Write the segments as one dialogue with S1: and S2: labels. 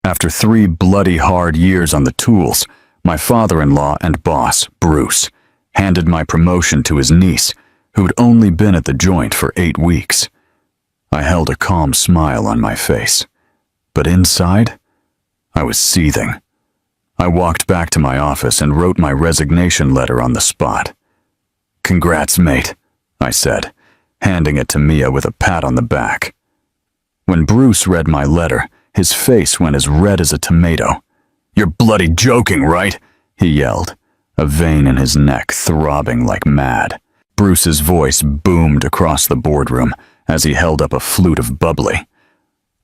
S1: After 3 bloody hard years on the tools, my father-in-law and boss, Bruce, handed my promotion to his niece, who'd only been at the joint for 8 weeks. I held a calm smile on my face, but inside, I was seething. I walked back to my office and wrote my resignation letter on the spot. "Congrats, mate," I said, handing it to Mia with a pat on the back. When Bruce read my letter, his face went as red as a tomato. "You're bloody joking, right?" he yelled, a vein in his neck throbbing like mad. Bruce's voice boomed across the boardroom as he held up a flute of bubbly.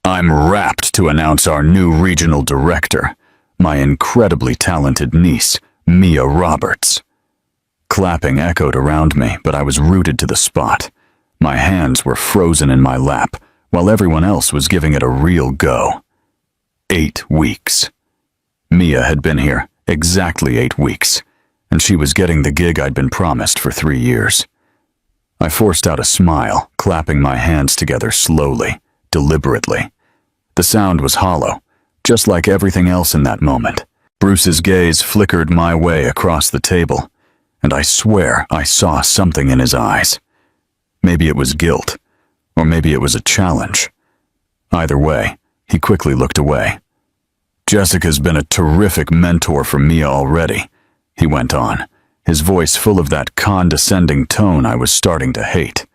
S1: "I'm rapt to announce our new regional director, my incredibly talented niece, Mia Roberts." Clapping echoed around me, but I was rooted to the spot. My hands were frozen in my lap, while everyone else was giving it a real go. 8 weeks. Mia had been here exactly 8 weeks, and she was getting the gig I'd been promised for 3 years. I forced out a smile, clapping my hands together slowly, deliberately. The sound was hollow, just like everything else in that moment. Bruce's gaze flickered my way across the table, and I swear I saw something in his eyes. Maybe it was guilt, or maybe it was a challenge. Either way, he quickly looked away. "Jessica's been a terrific mentor for Mia already," he went on, his voice full of that condescending tone I was starting to hate.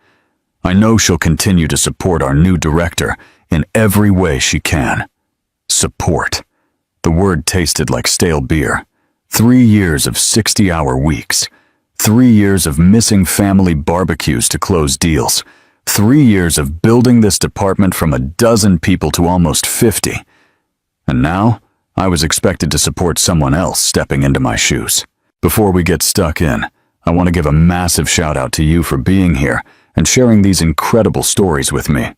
S1: "I know she'll continue to support our new director in every way she can." Support. The word tasted like stale beer. 3 years of 60-hour weeks. 3 years of missing family barbecues to close deals. 3 years of building this department from a dozen people to almost 50. And now, I was expected to support someone else stepping into my shoes. Before we get stuck in, I want to give a massive shout out to you for being here and sharing these incredible stories with me.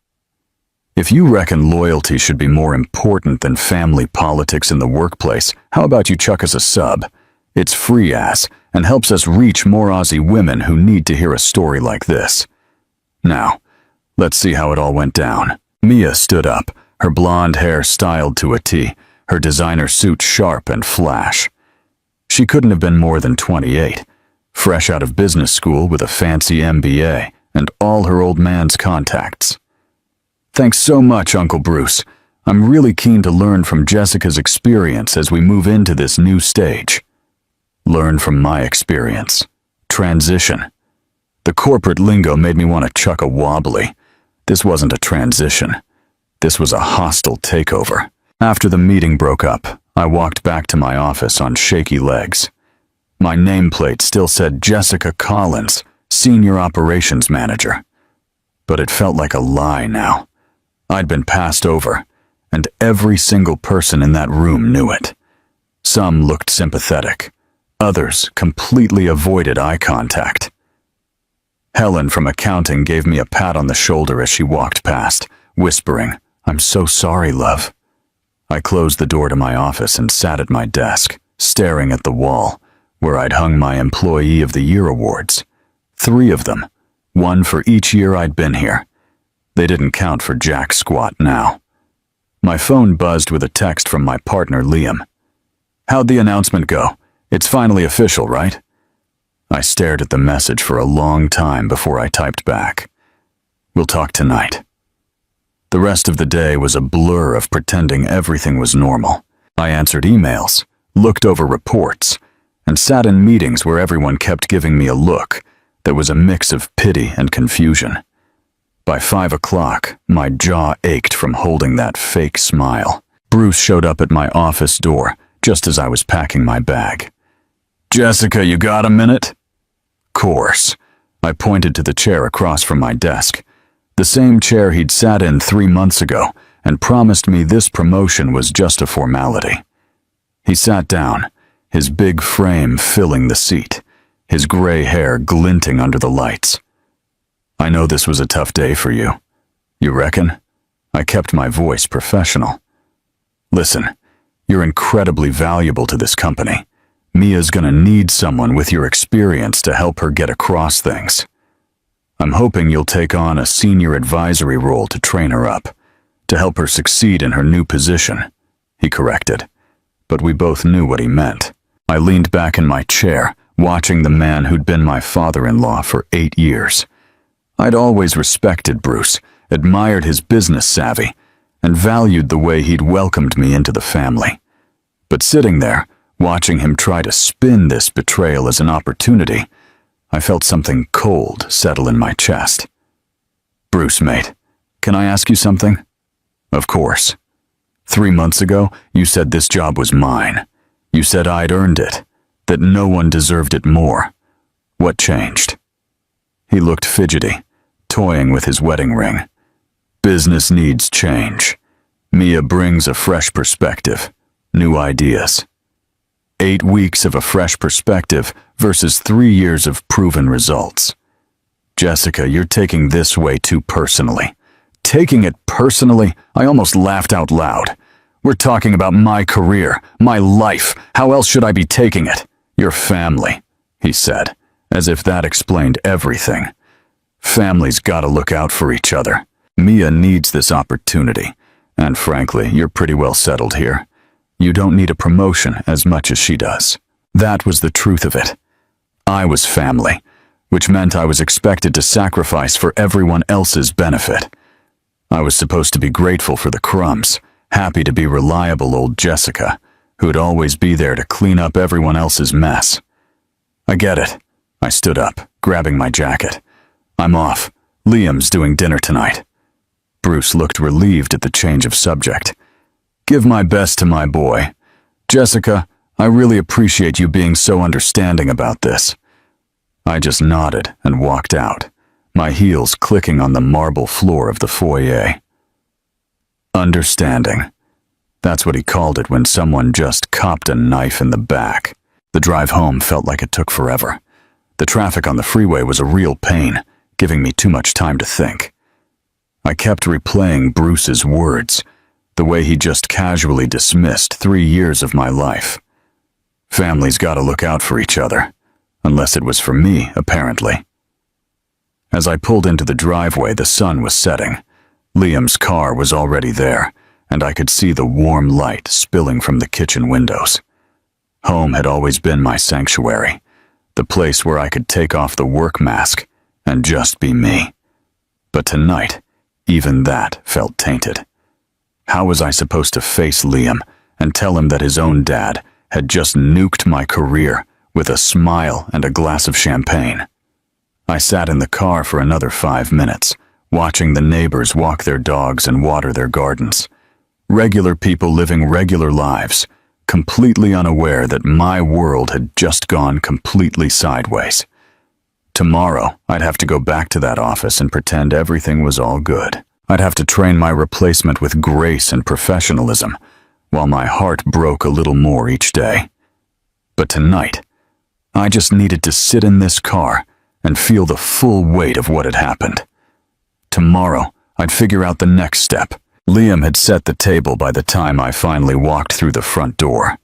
S1: If you reckon loyalty should be more important than family politics in the workplace, how about you chuck us a sub? It's free ass and helps us reach more Aussie women who need to hear a story like this. Now, let's see how it all went down. Mia stood up, her blonde hair styled to a T, her designer suit sharp and flash. She couldn't have been more than 28, fresh out of business school with a fancy MBA and all her old man's contacts. "Thanks so much, Uncle Bruce. I'm really keen to learn from Jessica's experience as we move into this new stage." Learn from my experience. Transition. The corporate lingo made me want to chuck a wobbly. This wasn't a transition. This was a hostile takeover. After the meeting broke up, I walked back to my office on shaky legs. My nameplate still said Jessica Collins, Senior Operations Manager. But it felt like a lie now. I'd been passed over, and every single person in that room knew it. Some looked sympathetic. Others completely avoided eye contact. Helen from accounting gave me a pat on the shoulder as she walked past, whispering, "I'm so sorry, love." I closed the door to my office and sat at my desk, staring at the wall, where I'd hung my Employee of the Year awards. 3 of them, 1 for each year I'd been here. They didn't count for jack squat now. My phone buzzed with a text from my partner, Liam. "How'd the announcement go? It's finally official, right?" I stared at the message for a long time before I typed back. "We'll talk tonight." The rest of the day was a blur of pretending everything was normal. I answered emails, looked over reports, and sat in meetings where everyone kept giving me a look that was a mix of pity and confusion. By 5 o'clock, my jaw ached from holding that fake smile. Bruce showed up at my office door just as I was packing my bag. "Jessica, you got a minute?" "Course." I pointed to the chair across from my desk, the same chair he'd sat in 3 months ago and promised me this promotion was just a formality. He sat down, his big frame filling the seat, his gray hair glinting under the lights. "I know this was a tough day for you. You reckon?" I kept my voice professional. "Listen, you're incredibly valuable to this company. Mia's gonna need someone with your experience to help her get across things. I'm hoping you'll take on a senior advisory role to train her up, to help her succeed in her new position. he corrected, but we both knew what he meant. I leaned back in my chair, watching the man who'd been my father-in-law for 8 years. I'd always respected Bruce, admired his business savvy, and valued the way he'd welcomed me into the family. But sitting there, watching him try to spin this betrayal as an opportunity, I felt something cold settle in my chest. "Bruce, mate, can I ask you something?" "Of course. 3 months ago, you said this job was mine. You said I'd earned it, that no one deserved it more. What changed?" He looked fidgety, toying with his wedding ring. "Business needs change. Mia brings a fresh perspective, new ideas. 8 weeks of a fresh perspective versus 3 years of proven results. Jessica, you're taking this way too personally." "Taking it personally?" I almost laughed out loud. "We're talking about my career, my life. How else should I be taking it?" "Your family," he said, as if that explained everything. "Families gotta look out for each other. Mia needs this opportunity, and frankly, you're pretty well settled here. You don't need a promotion as much as she does." That was the truth of it. I was family, which meant I was expected to sacrifice for everyone else's benefit. I was supposed to be grateful for the crumbs, happy to be reliable old Jessica, who'd always be there to clean up everyone else's mess. "I get it." I stood up, grabbing my jacket. "I'm off. Liam's doing dinner tonight." Bruce looked relieved at the change of subject. "Give my best to my boy. Jessica, I really appreciate you being so understanding about this." I just nodded and walked out, my heels clicking on the marble floor of the foyer. Understanding. That's what he called it when someone just copped a knife in the back. The drive home felt like it took forever. The traffic on the freeway was a real pain, giving me too much time to think. I kept replaying Bruce's words, the way he just casually dismissed 3 years of my life. Families gotta look out for each other, unless it was for me, apparently. As I pulled into the driveway, the sun was setting. Liam's car was already there, and I could see the warm light spilling from the kitchen windows. Home had always been my sanctuary, the place where I could take off the work mask and just be me. But tonight, even that felt tainted. How was I supposed to face Liam and tell him that his own dad had just nuked my career with a smile and a glass of champagne? I sat in the car for another 5 minutes, watching the neighbors walk their dogs and water their gardens. Regular people living regular lives, completely unaware that my world had just gone completely sideways. Tomorrow, I'd have to go back to that office and pretend everything was all good. I'd have to train my replacement with grace and professionalism, while my heart broke a little more each day. But tonight, I just needed to sit in this car and feel the full weight of what had happened. Tomorrow, I'd figure out the next step. Liam had set the table by the time I finally walked through the front door.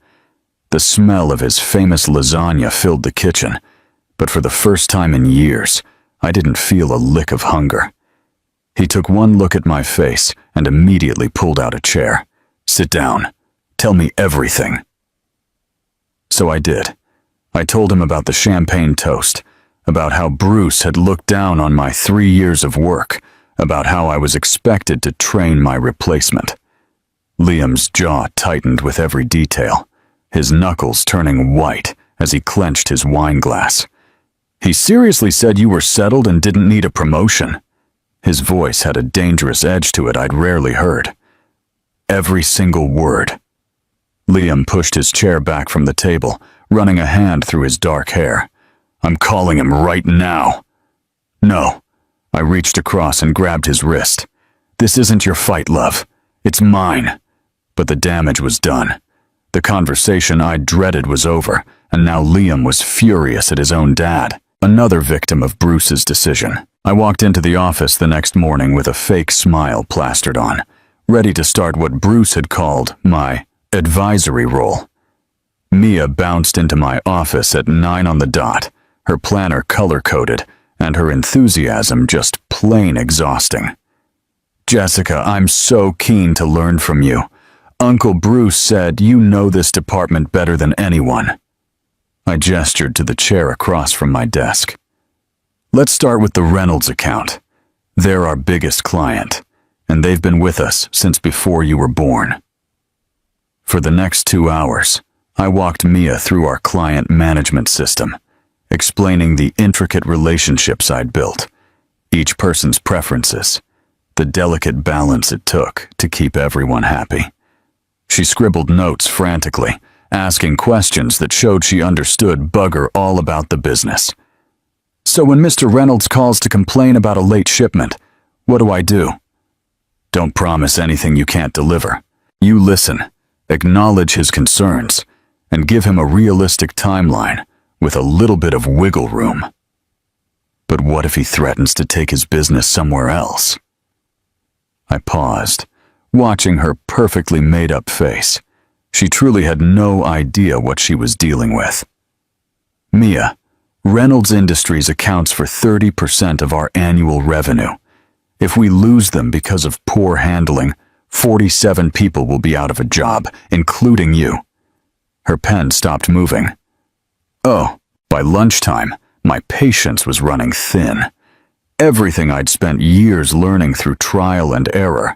S1: The smell of his famous lasagna filled the kitchen, but for the first time in years, I didn't feel a lick of hunger. He took one look at my face and immediately pulled out a chair. "Sit down. Tell me everything." So I did. I told him about the champagne toast, about how Bruce had looked down on my 3 years of work, about how I was expected to train my replacement. Liam's jaw tightened with every detail, his knuckles turning white as he clenched his wine glass. "He seriously said you were settled and didn't need a promotion?" His voice had a dangerous edge to it I'd rarely heard. Every single word. Liam pushed his chair back from the table, running a hand through his dark hair. "I'm calling him right now." "No." I reached across and grabbed his wrist. "This isn't your fight, love. It's mine." But the damage was done. The conversation I dreaded was over, and now Liam was furious at his own dad, another victim of Bruce's decision. I walked into the office the next morning with a fake smile plastered on, ready to start what Bruce had called my advisory role. Mia bounced into my office at 9 on the dot, her planner color-coded, and her enthusiasm just plain exhausting. "Jessica, I'm so keen to learn from you. Uncle Bruce said you know this department better than anyone. I gestured to the chair across from my desk. Let's start with the Reynolds account. They're our biggest client, and they've been with us since before you were born. For the next 2 hours, I walked Mia through our client management system, explaining the intricate relationships I'd built, each person's preferences, the delicate balance it took to keep everyone happy. She scribbled notes frantically, asking questions that showed she understood bugger all about the business. So when Mr. Reynolds calls to complain about a late shipment, what do? Don't promise anything you can't deliver. You listen, acknowledge his concerns, and give him a realistic timeline with a little bit of wiggle room. But what if he threatens to take his business somewhere else? I paused, watching her perfectly made-up face. She truly had no idea what she was dealing with. Mia, Reynolds Industries accounts for 30% of our annual revenue. If we lose them because of poor handling, 47 people will be out of a job, including you. Her pen stopped moving. Oh, by lunchtime, my patience was running thin. Everything I'd spent years learning through trial and error,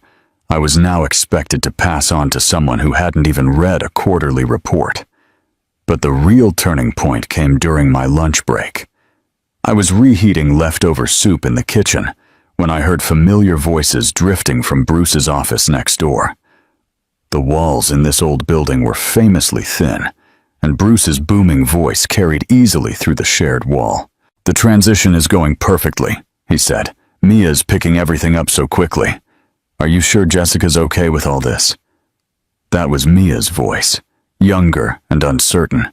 S1: I was now expected to pass on to someone who hadn't even read a quarterly report. But the real turning point came during my lunch break. I was reheating leftover soup in the kitchen when I heard familiar voices drifting from Bruce's office next door. The walls in this old building were famously thin, and Bruce's booming voice carried easily through the shared wall. The transition is going perfectly, he said. Mia's picking everything up so quickly. Are you sure Jessica's okay with all this? That was Mia's voice, younger and uncertain.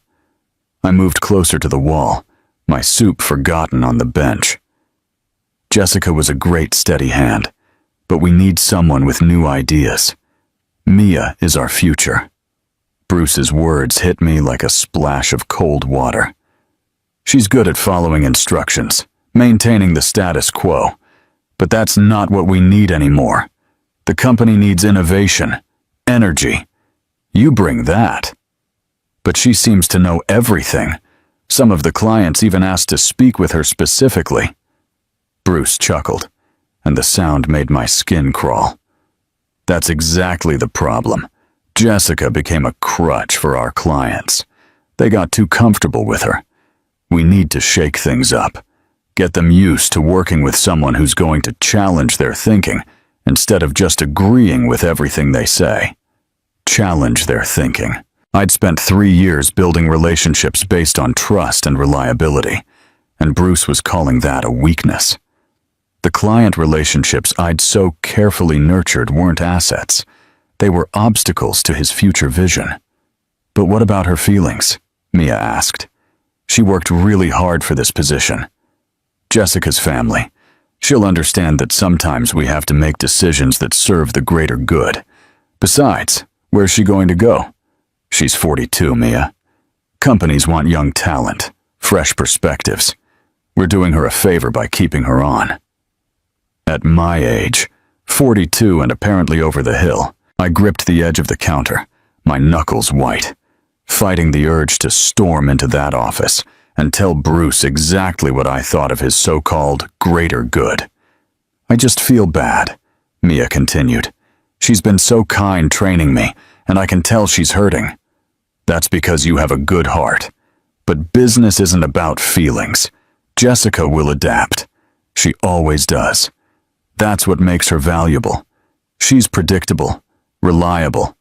S1: I moved closer to the wall, my soup forgotten on the bench. Jessica was a great steady hand, but we need someone with new ideas. Mia is our future. Bruce's words hit me like a splash of cold water. She's good at following instructions, maintaining the status quo, but that's not what we need anymore. The company needs innovation, energy. You bring that. But she seems to know everything. Some of the clients even asked to speak with her specifically. Bruce chuckled, and the sound made my skin crawl. That's exactly the problem. Jessica became a crutch for our clients. They got too comfortable with her. We need to shake things up, get them used to working with someone who's going to challenge their thinking instead of just agreeing with everything they say. Challenge their thinking. I'd spent 3 years building relationships based on trust and reliability, and Bruce was calling that a weakness. The client relationships I'd so carefully nurtured weren't assets. They were obstacles to his future vision. But what about her feelings? Mia asked. She worked really hard for this position. Jessica's family. She'll understand that sometimes we have to make decisions that serve the greater good. Besides, where's she going to go? She's 42, Mia. Companies want young talent, fresh perspectives. We're doing her a favor by keeping her on. At my age, 42 and apparently over the hill, I gripped the edge of the counter, my knuckles white, fighting the urge to storm into that office and tell Bruce exactly what I thought of his so-called greater good. I just feel bad, Mia continued. She's been so kind training me, and I can tell she's hurting. That's because you have a good heart. But business isn't about feelings. Jessica will adapt. She always does. That's what makes her valuable. She's predictable, reliable.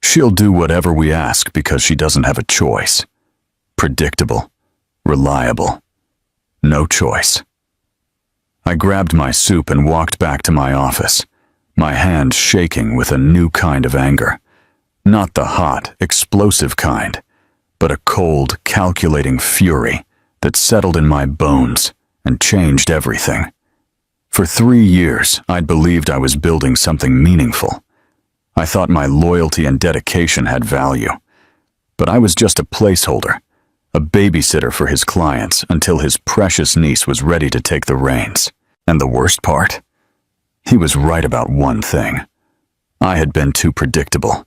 S1: She'll do whatever we ask because she doesn't have a choice. Predictable, reliable, no choice. I grabbed my soup and walked back to my office, my hands shaking with a new kind of anger. Not the hot, explosive kind, but a cold, calculating fury that settled in my bones and changed everything. For 3 years, I'd believed I was building something meaningful. I thought my loyalty and dedication had value. But I was just a placeholder, a babysitter for his clients until his precious niece was ready to take the reins. And the worst part? He was right about one thing. I had been too predictable.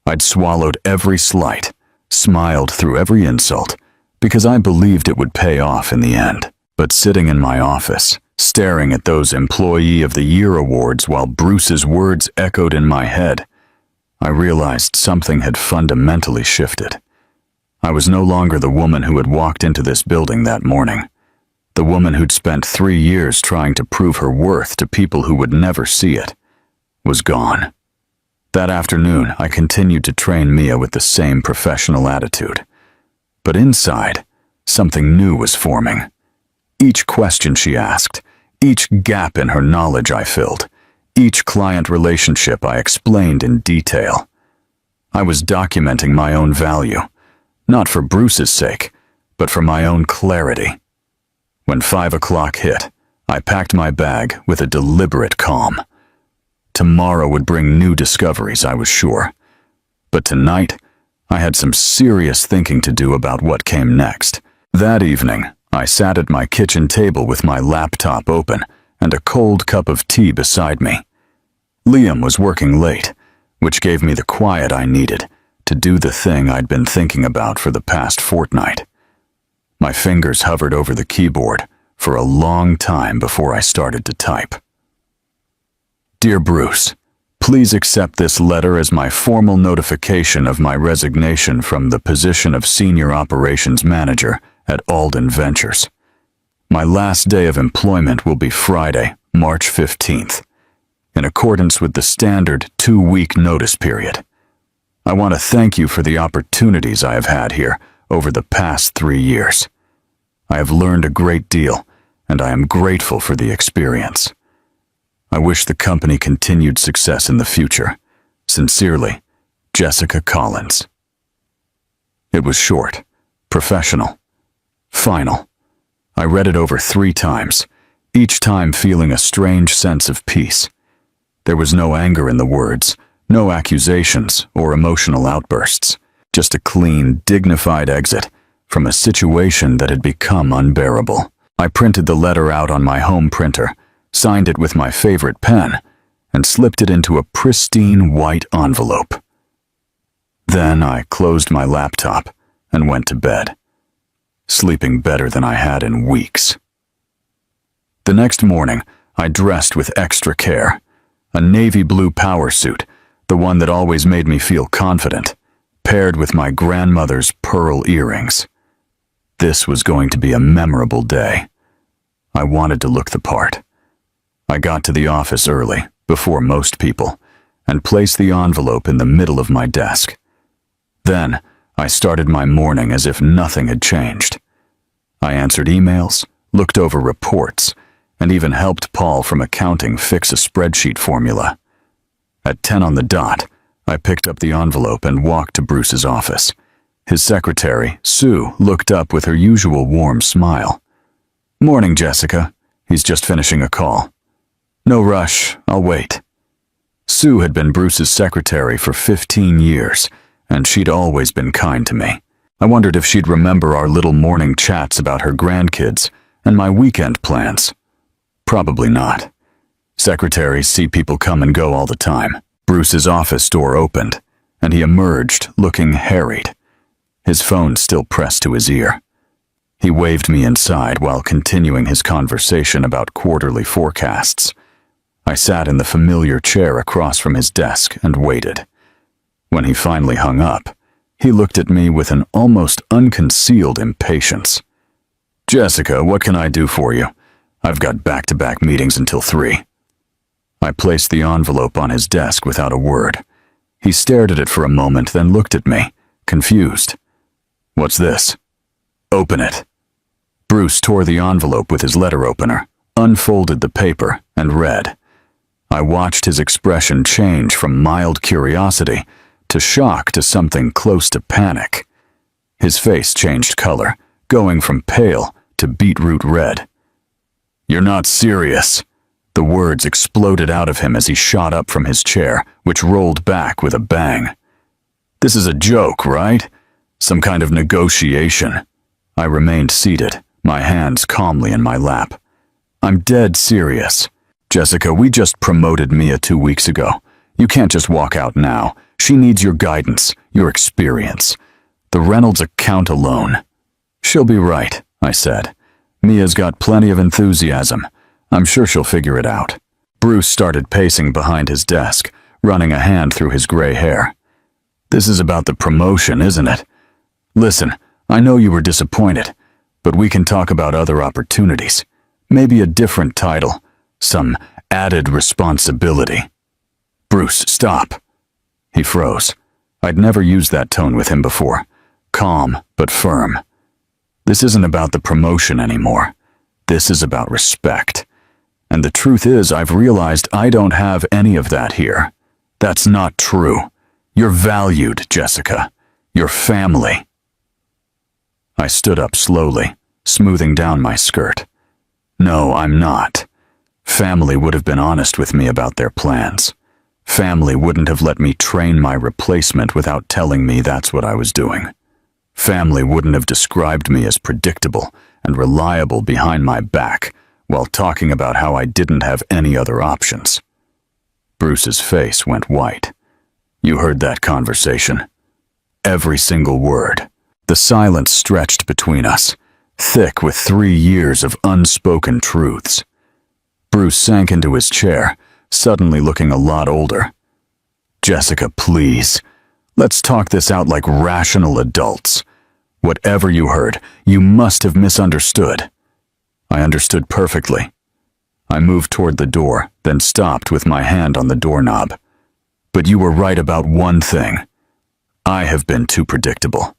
S1: I'd swallowed every slight, smiled through every insult, because I believed it would pay off in the end. But sitting in my office, staring at those Employee of the Year awards while Bruce's words echoed in my head, I realized something had fundamentally shifted. I was no longer the woman who had walked into this building that morning. The woman who'd spent 3 years trying to prove her worth to people who would never see it was gone. That afternoon, I continued to train Mia with the same professional attitude. But inside, something new was forming. Each question she asked, each gap in her knowledge I filled, each client relationship I explained in detail. I was documenting my own value, not for Bruce's sake, but for my own clarity. When 5 o'clock hit, I packed my bag with a deliberate calm. Tomorrow would bring new discoveries, I was sure. But tonight, I had some serious thinking to do about what came next. That evening, I sat at my kitchen table with my laptop open and a cold cup of tea beside me. Liam was working late, which gave me the quiet I needed to do the thing I'd been thinking about for the past fortnight. My fingers hovered over the keyboard for a long time before I started to type. Dear Bruce, please accept this letter as my formal notification of my resignation from the position of Senior Operations Manager at Alden Ventures. My last day of employment will be Friday, March 15th, in accordance with the standard 2-week notice period. I want to thank you for the opportunities I have had here over the past 3 years. I have learned a great deal, and I am grateful for the experience. I wish the company continued success in the future. Sincerely, Jessica Collins. It was short, professional, final. I read it over 3 times, each time feeling a strange sense of peace. There was no anger in the words, no accusations or emotional outbursts, just a clean, dignified exit from a situation that had become unbearable. I printed the letter out on my home printer, signed it with my favorite pen, and slipped it into a pristine white envelope. Then I closed my laptop and went to bed, sleeping better than I had in weeks. The next morning, I dressed with extra care, a navy blue power suit, the one that always made me feel confident, paired with my grandmother's pearl earrings. This was going to be a memorable day. I wanted to look the part. I got to the office early, before most people, and placed the envelope in the middle of my desk. Then, I started my morning as if nothing had changed. I answered emails, looked over reports, and even helped Paul from accounting fix a spreadsheet formula. At 10 on the dot, I picked up the envelope and walked to Bruce's office. His secretary, Sue, looked up with her usual warm smile. Morning, Jessica. He's just finishing a call. No rush, I'll wait. Sue had been Bruce's secretary for 15 years, and she'd always been kind to me. I wondered if she'd remember our little morning chats about her grandkids and my weekend plans. Probably not. Secretaries see people come and go all the time. Bruce's office door opened, and he emerged looking harried, his phone still pressed to his ear. He waved me inside while continuing his conversation about quarterly forecasts. I sat in the familiar chair across from his desk and waited. When he finally hung up, he looked at me with an almost unconcealed impatience. Jessica, what can I do for you? I've got back-to-back meetings until 3. I placed the envelope on his desk without a word. He stared at it for a moment, then looked at me, confused. What's this? Open it. Bruce tore the envelope with his letter opener, unfolded the paper, and read. I watched his expression change from mild curiosity to shock to something close to panic. His face changed color, going from pale to beetroot red. You're not serious. The words exploded out of him as he shot up from his chair, which rolled back with a bang. This is a joke, right? Some kind of negotiation. I remained seated, my hands calmly in my lap. I'm dead serious. Jessica, we just promoted Mia 2 weeks ago. You can't just walk out now. She needs your guidance, your experience. The Reynolds account alone. She'll be right, I said. Mia's got plenty of enthusiasm. I'm sure she'll figure it out. Bruce started pacing behind his desk, running a hand through his gray hair. This is about the promotion, isn't it? Listen, I know you were disappointed, but we can talk about other opportunities. Maybe a different title, some added responsibility. Bruce, stop. He froze. I'd never used that tone with him before. Calm, but firm. This isn't about the promotion anymore. This is about respect. And the truth is, I've realized I don't have any of that here. That's not true. You're valued, Jessica. You're family. I stood up slowly, smoothing down my skirt. No, I'm not. Family would have been honest with me about their plans. Family wouldn't have let me train my replacement without telling me that's what I was doing. Family wouldn't have described me as predictable and reliable behind my back while talking about how I didn't have any other options. Bruce's face went white. You heard that conversation. Every single word. The silence stretched between us, thick with 3 years of unspoken truths. Bruce sank into his chair, suddenly looking a lot older. Jessica, please. Let's talk this out like rational adults. Whatever you heard, you must have misunderstood. I understood perfectly. I moved toward the door, then stopped with my hand on the doorknob. But you were right about one thing. I have been too predictable.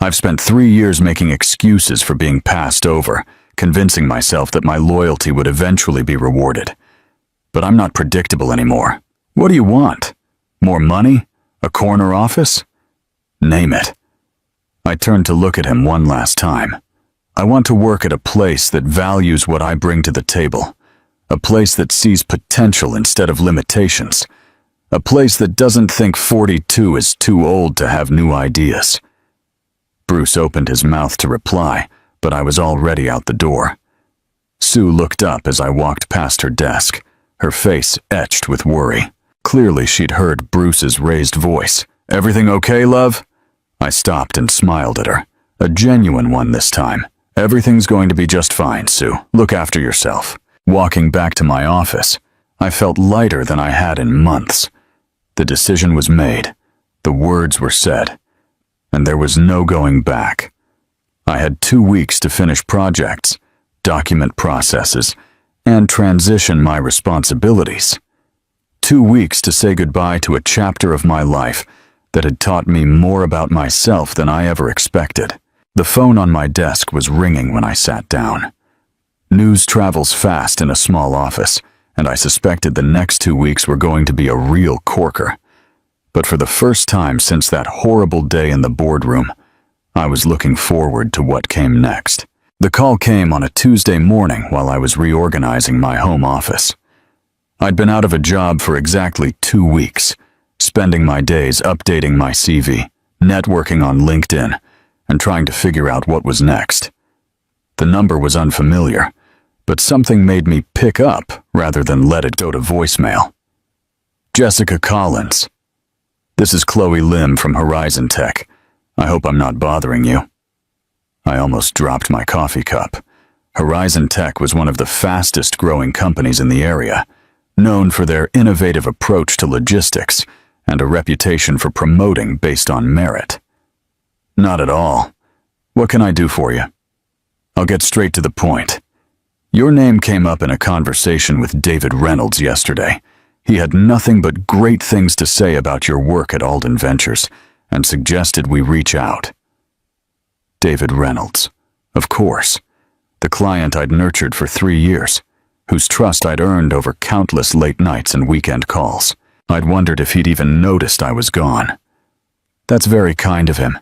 S1: I've spent 3 years making excuses for being passed over, convincing myself that my loyalty would eventually be rewarded. But I'm not predictable anymore. What do you want? More money? A corner office? Name it. I turned to look at him one last time. I want to work at a place that values what I bring to the table. A place that sees potential instead of limitations. A place that doesn't think 42 is too old to have new ideas. Bruce opened his mouth to reply, but I was already out the door. Sue looked up as I walked past her desk, her face etched with worry. Clearly she'd heard Bruce's raised voice. Everything okay, love? I stopped and smiled at her. A genuine one this time. Everything's going to be just fine, Sue. Look after yourself. Walking back to my office, I felt lighter than I had in months. The decision was made. The words were said. And there was no going back. I had 2 weeks to finish projects, document processes, and transition my responsibilities. 2 weeks to say goodbye to a chapter of my life that had taught me more about myself than I ever expected. The phone on my desk was ringing when I sat down. News travels fast in a small office, and I suspected the next 2 weeks were going to be a real corker. But for the first time since that horrible day in the boardroom, I was looking forward to what came next. The call came on a Tuesday morning while I was reorganizing my home office. I'd been out of a job for exactly 2 weeks, spending my days updating my CV, networking on LinkedIn, and trying to figure out what was next. The number was unfamiliar, but something made me pick up rather than let it go to voicemail. Jessica Collins. This is Chloe Lim from Horizon Tech. I hope I'm not bothering you. I almost dropped my coffee cup. Horizon Tech was one of the fastest growing companies in the area, known for their innovative approach to logistics and a reputation for promoting based on merit. Not at all. What can I do for you? I'll get straight to the point. Your name came up in a conversation with David Reynolds yesterday. He had nothing but great things to say about your work at Alden Ventures and suggested we reach out. David Reynolds. Of course. The client I'd nurtured for 3 years, whose trust I'd earned over countless late nights and weekend calls. I'd wondered if he'd even noticed I was gone. That's very kind of him,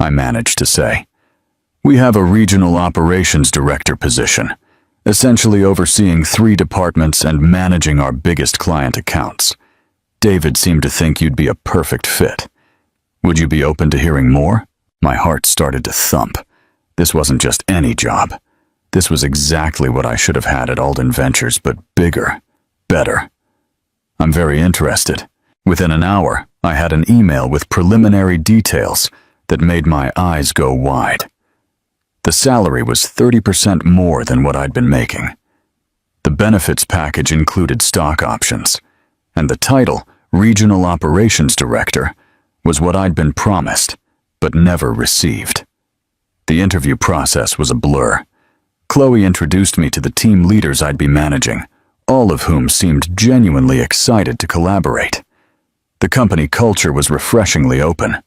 S1: I managed to say. We have a regional operations director position, essentially overseeing 3 departments and managing our biggest client accounts. David seemed to think you'd be a perfect fit. Would you be open to hearing more? My heart started to thump. This wasn't just any job. This was exactly what I should have had at Alden Ventures, but bigger, better. I'm very interested. Within an hour, I had an email with preliminary details that made my eyes go wide. The salary was 30% more than what I'd been making. The benefits package included stock options, and the title, Regional Operations Director, was what I'd been promised, but never received. The interview process was a blur. Chloe introduced me to the team leaders I'd be managing, all of whom seemed genuinely excited to collaborate. The company culture was refreshingly open.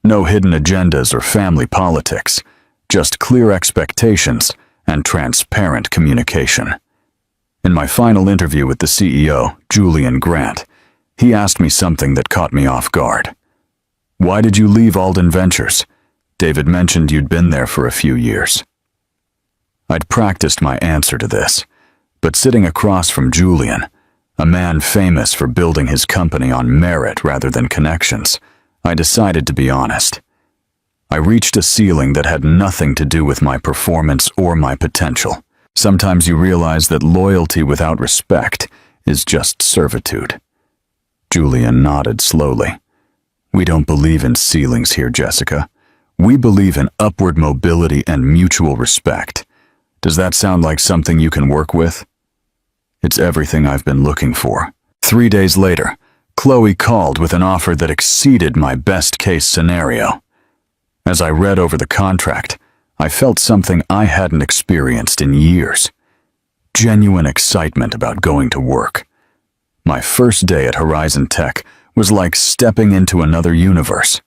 S1: No hidden agendas or family politics, just clear expectations and transparent communication. In my final interview with the CEO, Julian Grant, he asked me something that caught me off guard. "Why did you leave Alden Ventures? David mentioned you'd been there for a few years." I'd practiced my answer to this, but sitting across from Julian, a man famous for building his company on merit rather than connections, I decided to be honest. I reached a ceiling that had nothing to do with my performance or my potential. Sometimes you realize that loyalty without respect is just servitude. Julian nodded slowly. "We don't believe in ceilings here, Jessica. We believe in upward mobility and mutual respect. Does that sound like something you can work with?" It's everything I've been looking for. 3 days later, Chloe called with an offer that exceeded my best-case scenario. As I read over the contract, I felt something I hadn't experienced in years. Genuine excitement about going to work. My first day at Horizon Tech was like stepping into another universe.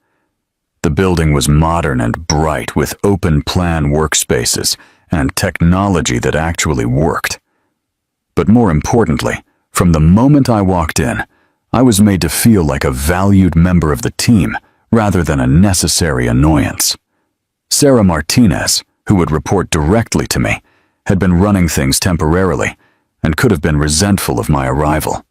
S1: The building was modern and bright with open-plan workspaces and technology that actually worked. But more importantly, from the moment I walked in, I was made to feel like a valued member of the team rather than a necessary annoyance. Sarah Martinez, who would report directly to me, had been running things temporarily and could have been resentful of my arrival.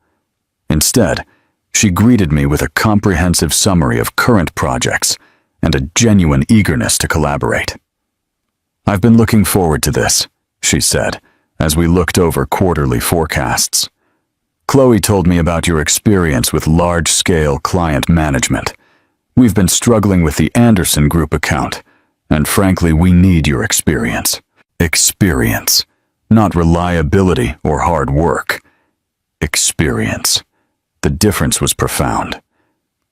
S1: Instead, she greeted me with a comprehensive summary of current projects and a genuine eagerness to collaborate. "I've been looking forward to this," she said, as we looked over quarterly forecasts. "Chloe told me about your experience with large-scale client management. We've been struggling with the Anderson Group account, and frankly, we need your experience." Experience, not reliability or hard work. Experience. The difference was profound.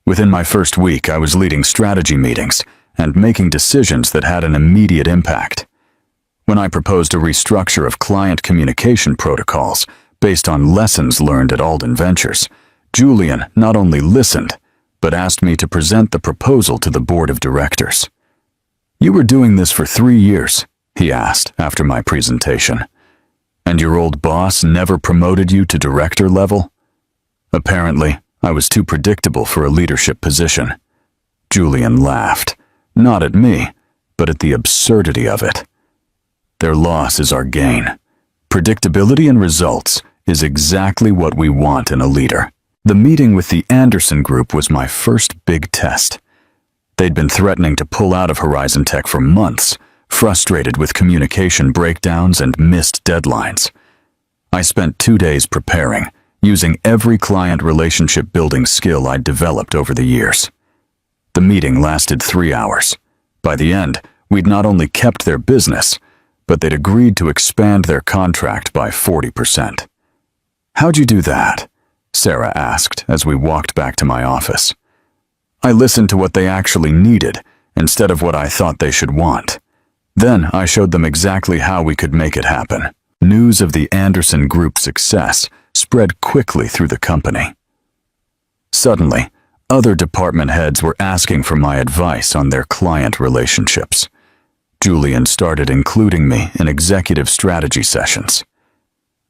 S1: Within my first week, I was leading strategy meetings and making decisions that had an immediate impact. When I proposed a restructure of client communication protocols based on lessons learned at Alden Ventures, Julian not only listened, but asked me to present the proposal to the board of directors. "You were doing this for 3 years, he asked after my presentation. "And your old boss never promoted you to director level?" Apparently, I was too predictable for a leadership position. Julian laughed, not at me, but at the absurdity of it. "Their loss is our gain. Predictability and results is exactly what we want in a leader." The meeting with the Anderson Group was my first big test. They'd been threatening to pull out of Horizon Tech for months, frustrated with communication breakdowns and missed deadlines. I spent 2 days preparing, using every client relationship building skill I'd developed over the years. The meeting lasted 3 hours. By the end, we'd not only kept their business, but they'd agreed to expand their contract by 40%. "How'd you do that?" Sarah asked as we walked back to my office. "I listened to what they actually needed instead of what I thought they should want. Then I showed them exactly how we could make it happen." News of the Anderson Group's success spread quickly through the company. Suddenly, other department heads were asking for my advice on their client relationships. Julian started including me in executive strategy sessions.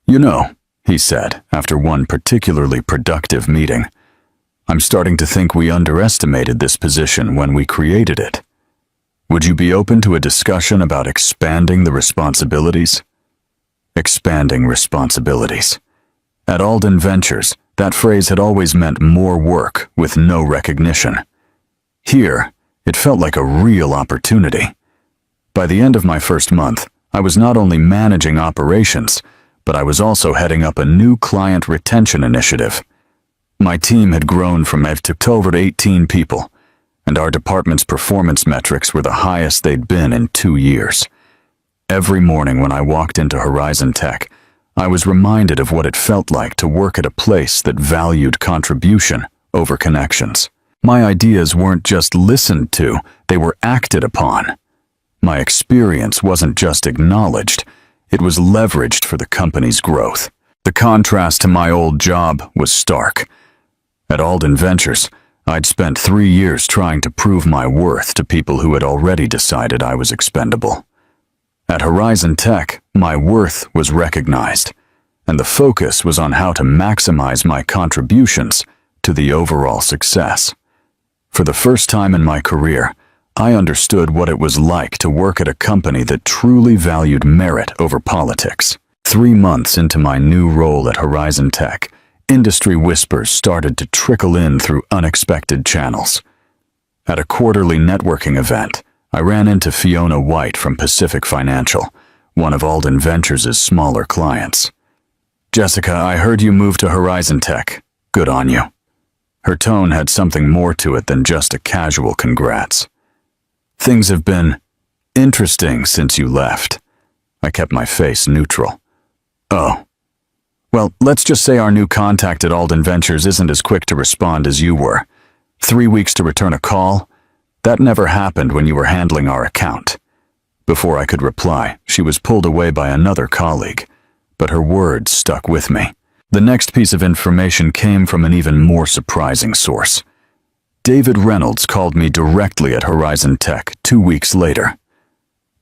S1: "You know," he said after one particularly productive meeting, "I'm starting to think we underestimated this position when we created it. Would you be open to a discussion about expanding the responsibilities?" Expanding responsibilities. At Alden Ventures, that phrase had always meant more work with no recognition. Here, it felt like a real opportunity. By the end of my first month, I was not only managing operations, but I was also heading up a new client retention initiative. My team had grown from over 18 people, and our department's performance metrics were the highest they'd been in 2 years. Every morning when I walked into Horizon Tech, I was reminded of what it felt like to work at a place that valued contribution over connections. My ideas weren't just listened to, they were acted upon. My experience wasn't just acknowledged, it was leveraged for the company's growth. The contrast to my old job was stark. At Alden Ventures, I'd spent 3 years trying to prove my worth to people who had already decided I was expendable. At Horizon Tech, my worth was recognized, and the focus was on how to maximize my contributions to the overall success. For the first time in my career, I understood what it was like to work at a company that truly valued merit over politics. 3 months into my new role at Horizon Tech, industry whispers started to trickle in through unexpected channels. At a quarterly networking event, I ran into Fiona White from Pacific Financial, one of Alden Ventures' smaller clients. "Jessica, I heard you moved to Horizon Tech. Good on you." Her tone had something more to it than just a casual congrats. "Things have been interesting since you left." I kept my face neutral. "Oh. Well, let's just say our new contact at Alden Ventures isn't as quick to respond as you were. 3 weeks to return a call? That never happened when you were handling our account." Before I could reply, she was pulled away by another colleague, but her words stuck with me. The next piece of information came from an even more surprising source. David Reynolds called me directly at Horizon Tech 2 weeks later.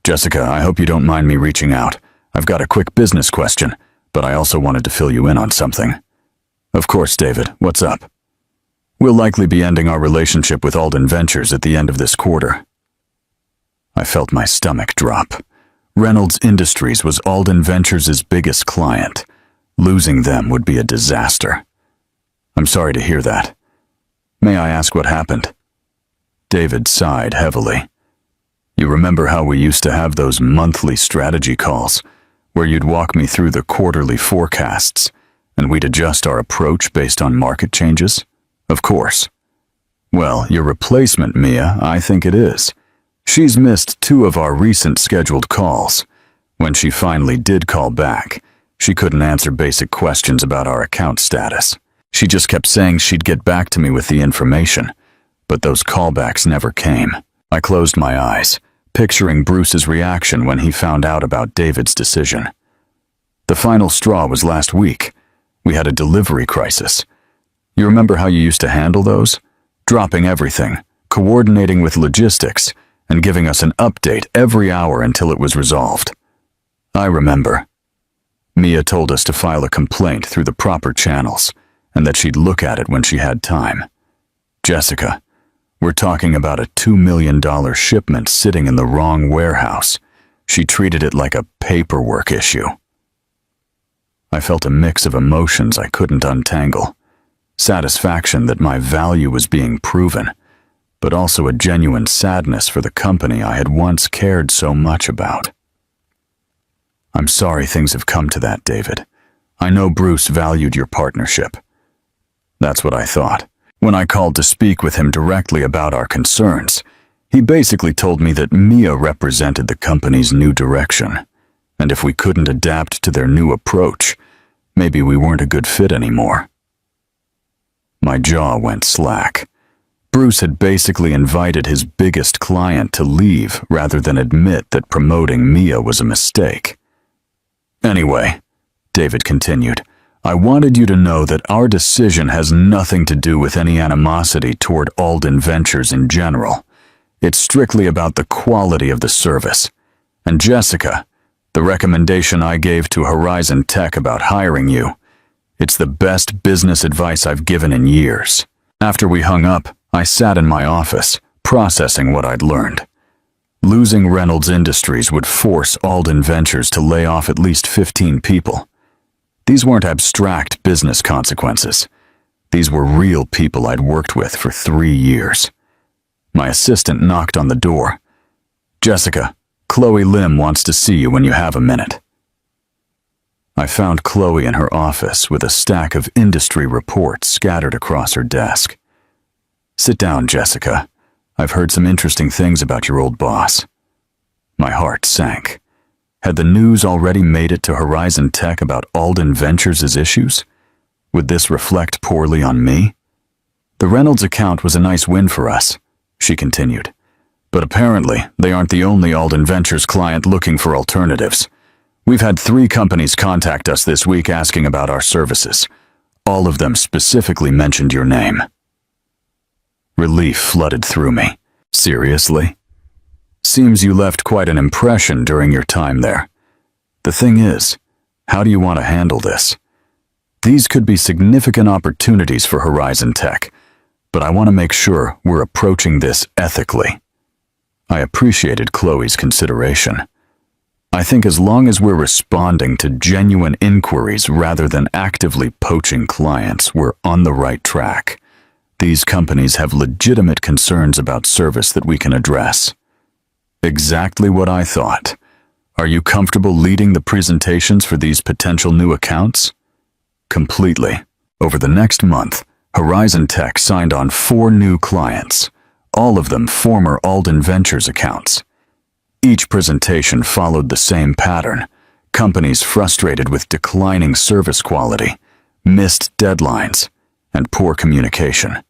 S1: "Jessica, I hope you don't mind me reaching out. I've got a quick business question, but I also wanted to fill you in on something." "Of course, David. What's up?" "We'll likely be ending our relationship with Alden Ventures at the end of this quarter." I felt my stomach drop. Reynolds Industries was Alden Ventures' biggest client. Losing them would be a disaster. "I'm sorry to hear that. May I ask what happened?" David sighed heavily. "You remember how we used to have those monthly strategy calls, where you'd walk me through the quarterly forecasts, and we'd adjust our approach based on market changes? Of course. Well, your replacement, Mia, I think it is. She's missed 2 of our recent scheduled calls. When she finally did call back, she couldn't answer basic questions about our account status. She just kept saying she'd get back to me with the information, but those callbacks never came." I closed my eyes, picturing Bruce's reaction when he found out about David's decision. "The final straw was last week. We had a delivery crisis. You remember how you used to handle those? Dropping everything, coordinating with logistics, and giving us an update every hour until it was resolved." "I remember." Mia told us to file a complaint through the proper channels, and that she'd look at it when she had time. "Jessica, we're talking about a $2 million shipment sitting in the wrong warehouse. She treated it like a paperwork issue." I felt a mix of emotions I couldn't untangle. Satisfaction that my value was being proven, but also a genuine sadness for the company I had once cared so much about. "I'm sorry things have come to that, David. I know Bruce valued your partnership." That's what I thought. When I called to speak with him directly about our concerns, he basically told me that Mia represented the company's new direction, and if we couldn't adapt to their new approach, maybe we weren't a good fit anymore. My jaw went slack. Bruce had basically invited his biggest client to leave rather than admit that promoting Mia was a mistake. "Anyway," David continued, "I wanted you to know that our decision has nothing to do with any animosity toward Alden Ventures in general. It's strictly about the quality of the service. And Jessica, the recommendation I gave to Horizon Tech about hiring you, it's the best business advice I've given in years." After we hung up, I sat in my office, processing what I'd learned. Losing Reynolds Industries would force Alden Ventures to lay off at least 15 people. These weren't abstract business consequences. These were real people I'd worked with for 3 years. My assistant knocked on the door. "Jessica, Chloe Lim wants to see you when you have a minute." I found Chloe in her office with a stack of industry reports scattered across her desk. "Sit down, Jessica. I've heard some interesting things about your old boss." My heart sank. Had the news already made it to Horizon Tech about Alden Ventures' issues? Would this reflect poorly on me? "The Reynolds account was a nice win for us," she continued. "But apparently, they aren't the only Alden Ventures client looking for alternatives. We've had 3 companies contact us this week asking about our services. All of them specifically mentioned your name." Relief flooded through me. "Seriously? Seems you left quite an impression during your time there. The thing is, how do you want to handle this? These could be significant opportunities for Horizon Tech, but I want to make sure we're approaching this ethically." I appreciated Chloe's consideration. "I think as long as we're responding to genuine inquiries rather than actively poaching clients, we're on the right track. These companies have legitimate concerns about service that we can address." Exactly what I thought. "Are you comfortable leading the presentations for these potential new accounts?" Completely. Over the next month, Horizon Tech signed on 4 new clients, all of them former Alden Ventures accounts. Each presentation followed the same pattern: companies frustrated with declining service quality, missed deadlines, and poor communication.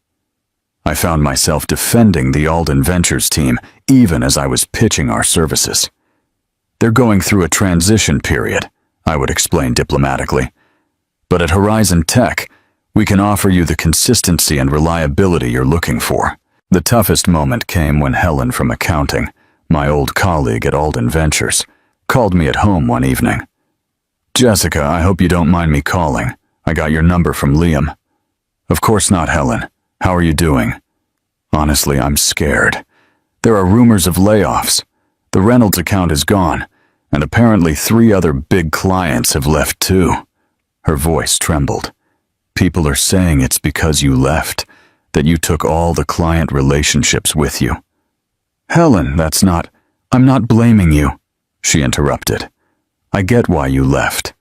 S1: I found myself defending the Alden Ventures team even as I was pitching our services. "They're going through a transition period," I would explain diplomatically. "But at Horizon Tech, we can offer you the consistency and reliability you're looking for." The toughest moment came when Helen from accounting, my old colleague at Alden Ventures, called me at home one evening. "Jessica, I hope you don't mind me calling. I got your number from Liam." "Of course not, Helen. How are you doing?" "Honestly, I'm scared. There are rumors of layoffs. The Reynolds account is gone, and apparently 3 other big clients have left too." Her voice trembled. "People are saying it's because you left, that you took all the client relationships with you." "Helen, I'm not blaming you," she interrupted. "I get why you left.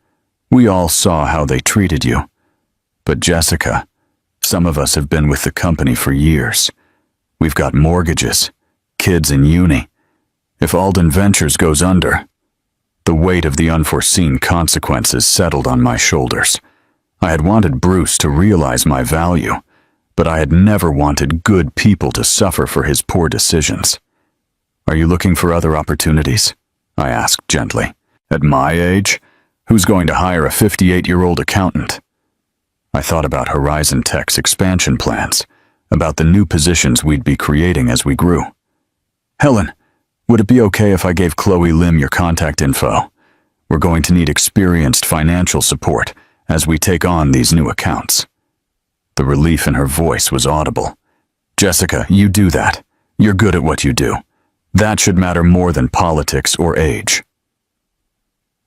S1: We all saw how they treated you. But Jessica, some of us have been with the company for years. We've got mortgages, kids in uni. If Alden Ventures goes under..." The weight of the unforeseen consequences settled on my shoulders. I had wanted Bruce to realize my value, but I had never wanted good people to suffer for his poor decisions. "Are you looking for other opportunities?" I asked gently. "At my age, who's going to hire a 58-year-old accountant?" I thought about Horizon Tech's expansion plans, about the new positions we'd be creating as we grew. "Helen, would it be okay if I gave Chloe Lim your contact info? We're going to need experienced financial support as we take on these new accounts." The relief in her voice was audible. "Jessica, you do that. You're good at what you do. That should matter more than politics or age."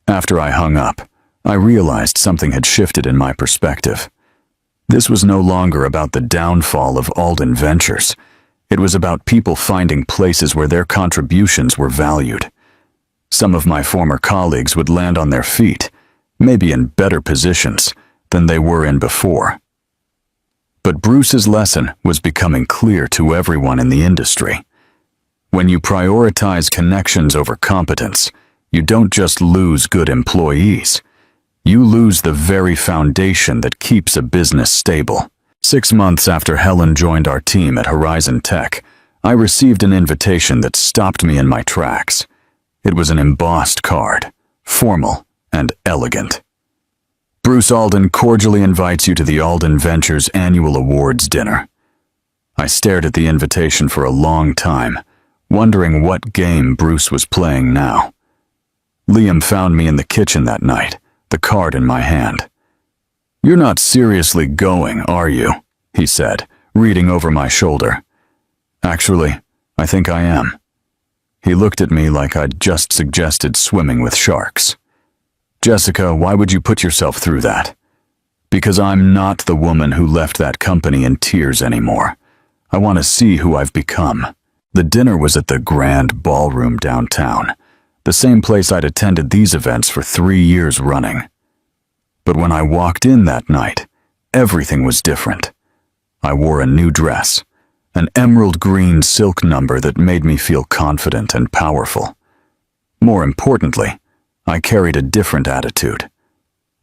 S1: After I hung up, I realized something had shifted in my perspective. This was no longer about the downfall of Alden Ventures. It was about people finding places where their contributions were valued. Some of my former colleagues would land on their feet, maybe in better positions than they were in before. But Bruce's lesson was becoming clear to everyone in the industry. When you prioritize connections over competence, you don't just lose good employees. You lose the very foundation that keeps a business stable. 6 months after Helen joined our team at Horizon Tech, I received an invitation that stopped me in my tracks. It was an embossed card, formal and elegant. "Bruce Alden cordially invites you to the Alden Ventures Annual Awards Dinner." I stared at the invitation for a long time, wondering what game Bruce was playing now. Liam found me in the kitchen that night, the card in my hand. "You're not seriously going, are you?" he said, reading over my shoulder. "Actually, I think I am." He looked at me like I'd just suggested swimming with sharks. "Jessica, why would you put yourself through that?" "Because I'm not the woman who left that company in tears anymore. I want to see who I've become." The dinner was at the Grand Ballroom downtown, the same place I'd attended these events for 3 years running. But when I walked in that night, everything was different. I wore a new dress, an emerald green silk number that made me feel confident and powerful. More importantly, I carried a different attitude.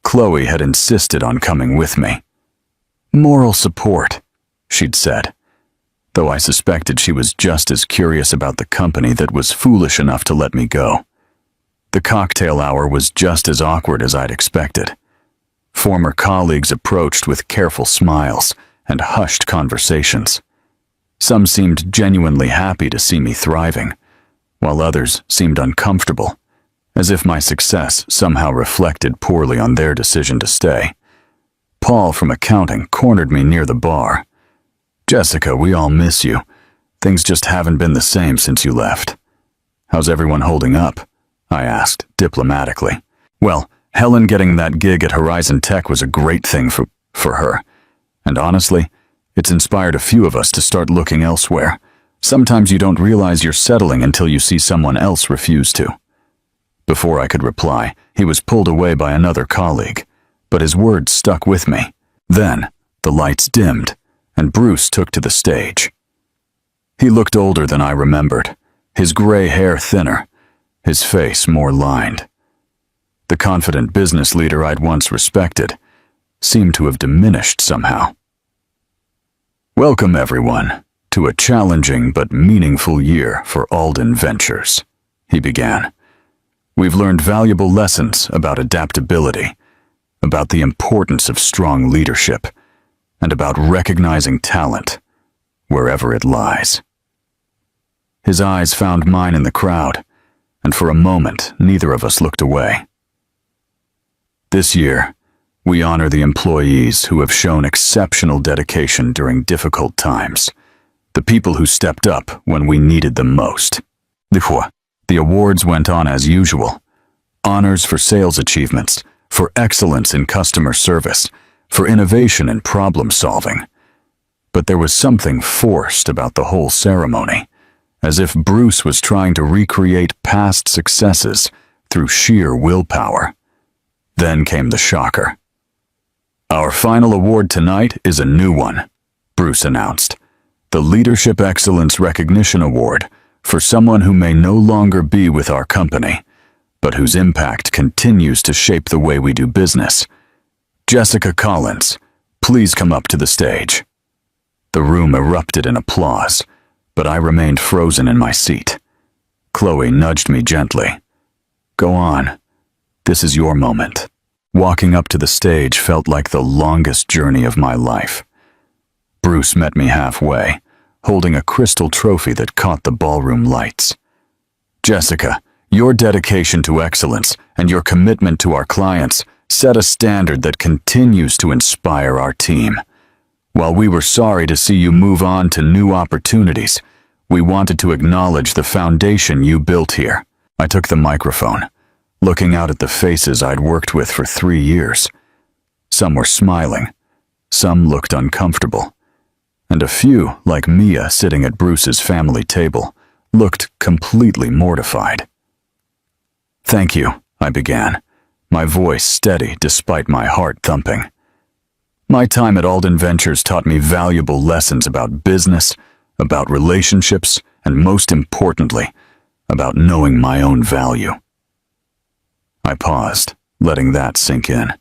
S1: Chloe had insisted on coming with me. Moral support, she'd said, though I suspected she was just as curious about the company that was foolish enough to let me go. The cocktail hour was just as awkward as I'd expected. Former colleagues approached with careful smiles and hushed conversations. Some seemed genuinely happy to see me thriving, while others seemed uncomfortable, as if my success somehow reflected poorly on their decision to stay. Paul from accounting cornered me near the bar. "Jessica, we all miss you. Things just haven't been the same since you left." "How's everyone holding up?" I asked diplomatically. "Well, Helen getting that gig at Horizon Tech was a great thing for her. And honestly, it's inspired a few of us to start looking elsewhere. Sometimes you don't realize you're settling until you see someone else refuse to." Before I could reply, he was pulled away by another colleague, but his words stuck with me. Then, the lights dimmed, and Bruce took to the stage. He looked older than I remembered, his gray hair thinner, his face more lined. The confident business leader I'd once respected seemed to have diminished somehow. "Welcome, everyone, to a challenging but meaningful year for Alden Ventures," he began. "We've learned valuable lessons about adaptability, about the importance of strong leadership, and about recognizing talent wherever it lies." His eyes found mine in the crowd, and for a moment, neither of us looked away. "This year, we honor the employees who have shown exceptional dedication during difficult times, the people who stepped up when we needed them most." The awards went on as usual. Honors for sales achievements, for excellence in customer service, for innovation and problem solving. But there was something forced about the whole ceremony, as if Bruce was trying to recreate past successes through sheer willpower. Then came the shocker. "Our final award tonight is a new one," Bruce announced. "The Leadership Excellence Recognition Award for someone who may no longer be with our company, but whose impact continues to shape the way we do business. Jessica Collins, please come up to the stage." The room erupted in applause, but I remained frozen in my seat. Chloe nudged me gently. "Go on. This is your moment." Walking up to the stage felt like the longest journey of my life. Bruce met me halfway, holding a crystal trophy that caught the ballroom lights. "Jessica, your dedication to excellence and your commitment to our clients set a standard that continues to inspire our team. While we were sorry to see you move on to new opportunities, we wanted to acknowledge the foundation you built here." I took the microphone, looking out at the faces I'd worked with for 3 years. Some were smiling, some looked uncomfortable, and a few, like Mia sitting at Bruce's family table, looked completely mortified. "Thank you," I began, my voice steady despite my heart thumping. "My time at Alden Ventures taught me valuable lessons about business, about relationships, and most importantly, about knowing my own value." I paused, letting that sink in.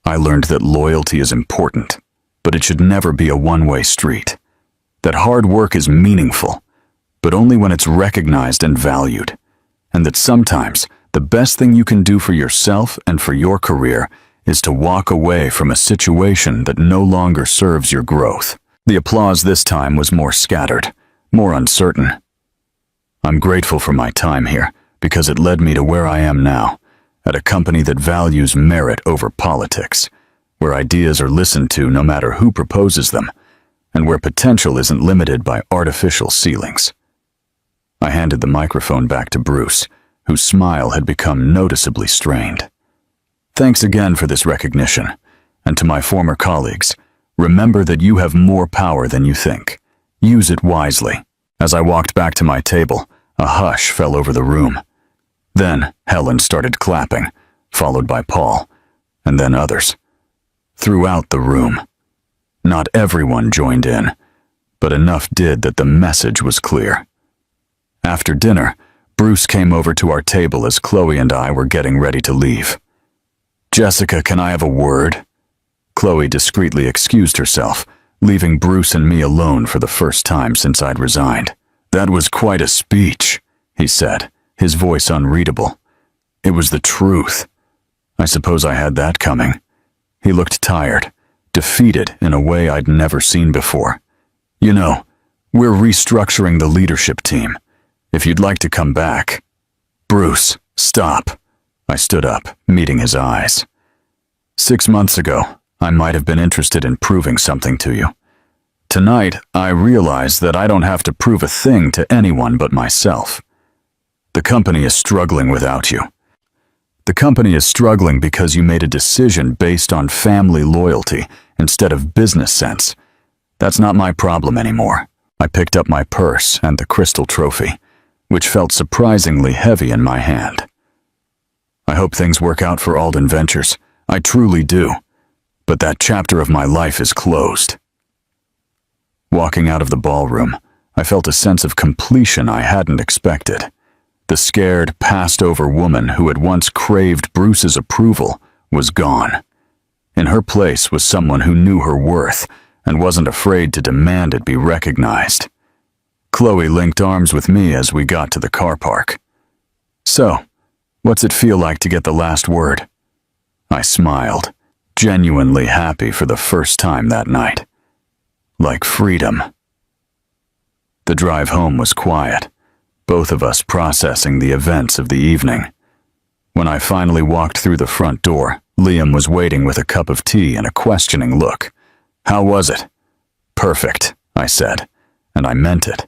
S1: I learned that loyalty is important, but it should never be a one-way street. That hard work is meaningful, but only when it's recognized and valued. And that sometimes the best thing you can do for yourself and for your career is to walk away from a situation that no longer serves your growth. The applause this time was more scattered, more uncertain. I'm grateful for my time here, because it led me to where I am now, at a company that values merit over politics, where ideas are listened to no matter who proposes them, and where potential isn't limited by artificial ceilings. I handed the microphone back to Bruce, whose smile had become noticeably strained. "Thanks again for this recognition, and to my former colleagues, remember that you have more power than you think. Use it wisely." As I walked back to my table, a hush fell over the room. Then Helen started clapping, followed by Paul, and then others. Throughout the room. Not everyone joined in, but enough did that the message was clear. After dinner, Bruce came over to our table as Chloe and I were getting ready to leave. "Jessica, can I have a word?" Chloe discreetly excused herself, leaving Bruce and me alone for the first time since I'd resigned. "That was quite a speech," he said, his voice unreadable. "It was the truth. I suppose I had that coming." He looked tired, defeated in a way I'd never seen before. "You know, we're restructuring the leadership team. If you'd like to come back." "Bruce, stop." I stood up, meeting his eyes. 6 months ago, I might have been interested in proving something to you. Tonight, I realize that I don't have to prove a thing to anyone but myself. The company is struggling without you. The company is struggling because you made a decision based on family loyalty instead of business sense. That's not my problem anymore. I picked up my purse and the crystal trophy, which felt surprisingly heavy in my hand. I hope things work out for Alden Ventures. I truly do. But that chapter of my life is closed. Walking out of the ballroom, I felt a sense of completion I hadn't expected. The scared, passed-over woman who had once craved Bruce's approval was gone. In her place was someone who knew her worth and wasn't afraid to demand it be recognized. Chloe linked arms with me as we got to the car park. "So, what's it feel like to get the last word?" I smiled, genuinely happy for the first time that night. Like freedom. The drive home was quiet, both of us processing the events of the evening. When I finally walked through the front door, Liam was waiting with a cup of tea and a questioning look. "How was it?" "Perfect," I said, and I meant it.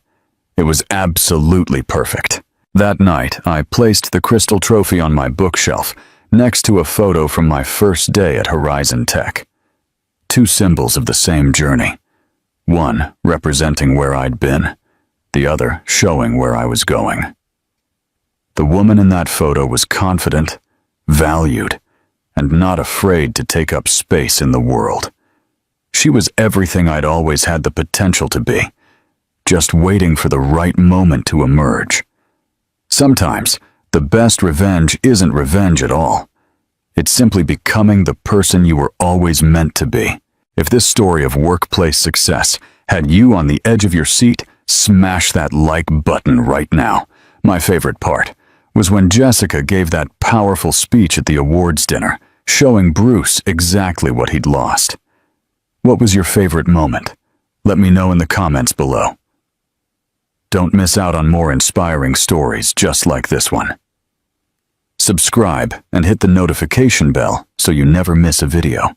S1: It was absolutely perfect. That night, I placed the crystal trophy on my bookshelf next to a photo from my first day at Horizon Tech. Two symbols of the same journey. One representing where I'd been, the other showing where I was going. The woman in that photo was confident, valued, and not afraid to take up space in the world. She was everything I'd always had the potential to be, just waiting for the right moment to emerge. Sometimes, the best revenge isn't revenge at all. It's simply becoming the person you were always meant to be. If this story of workplace success had you on the edge of your seat, smash that like button right now. My favorite part was when Jessica gave that powerful speech at the awards dinner, showing Bruce exactly what he'd lost. What was your favorite moment? Let me know in the comments below. Don't miss out on more inspiring stories just like this one. Subscribe and hit the notification bell so you never miss a video.